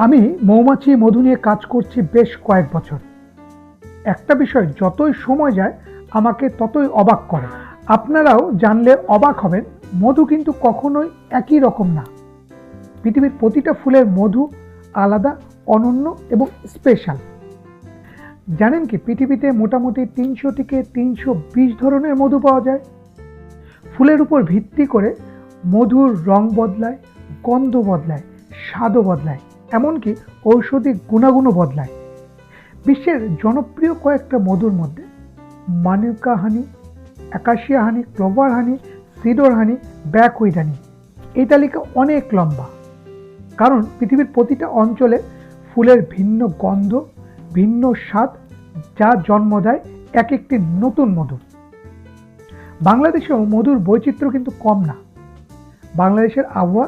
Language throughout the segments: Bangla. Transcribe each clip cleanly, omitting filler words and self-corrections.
আমি মৌমাছি মধু নিয়ে কাজ করছি বেশ কয়েক বছর। একটা বিষয় যতই সময় যায় আমাকে ততই অবাক করে। আপনারাও জানলে অবাক হবেন, মধু কিন্তু কখনোই একই রকম না। পৃথিবীর প্রতিটা ফুলের মধু আলাদা, অনন্য এবং স্পেশাল। জানেন কি, পৃথিবীতে মোটামুটি 300 থেকে 320 ধরনের মধু পাওয়া যায়। ফুলের উপর ভিত্তি করে মধুর রং বদলায়, গন্ধ বদলায়, স্বাদও বদলায়, এমনকি ঔষধি গুণাগুণও বদলায়। বিশ্বের জনপ্রিয় কয়েকটা মধুর মধ্যে মানুকা হানি, অ্যাকাশিয়া হানি, ক্লোভার হানি, সিডর হানি, ব্যাকউইড হানি, এই তালিকা অনেক লম্বা। কারণ পৃথিবীর প্রতিটা অঞ্চলে ফুলের ভিন্ন গন্ধ, ভিন্ন স্বাদ, যা জন্ম দেয় এক একটি নতুন মধু। বাংলাদেশেও মধুর বৈচিত্র্য কিন্তু কম না। বাংলাদেশের আবহাওয়া,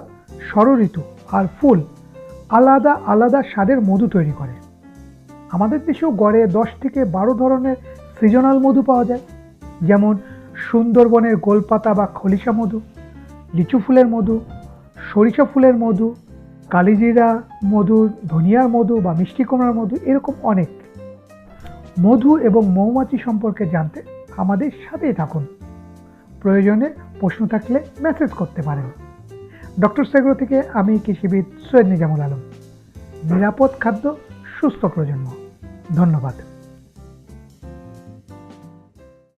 ষড়ঋতু আর ফুল আলাদা আলাদা স্বাদের মধু তৈরি করে। আমাদের দেশেও গড়ে 10 থেকে 12 ধরনের সিজনাল মধু পাওয়া যায়, যেমন সুন্দরবনের গোলপাতা বা খলিশা মধু, লিচু ফুলের মধু, সরিষা ফুলের মধু, কালিজিরা মধু, ধনিয়ার মধু বা মিষ্টি কুমড়ার মধু, এরকম অনেক। মধু এবং মৌমাছি সম্পর্কে জানতে আমাদের সাথেই থাকুন। প্রয়োজনে প্রশ্ন থাকলে মেসেজ করতে পারেন। ডক্টর সেগ্রো থেকে আমি কৃষিবিদ সৈয়দ নিজামুল আলম। নিরাপদ খাদ্য, সুস্থ প্রজন্ম। ধন্যবাদ।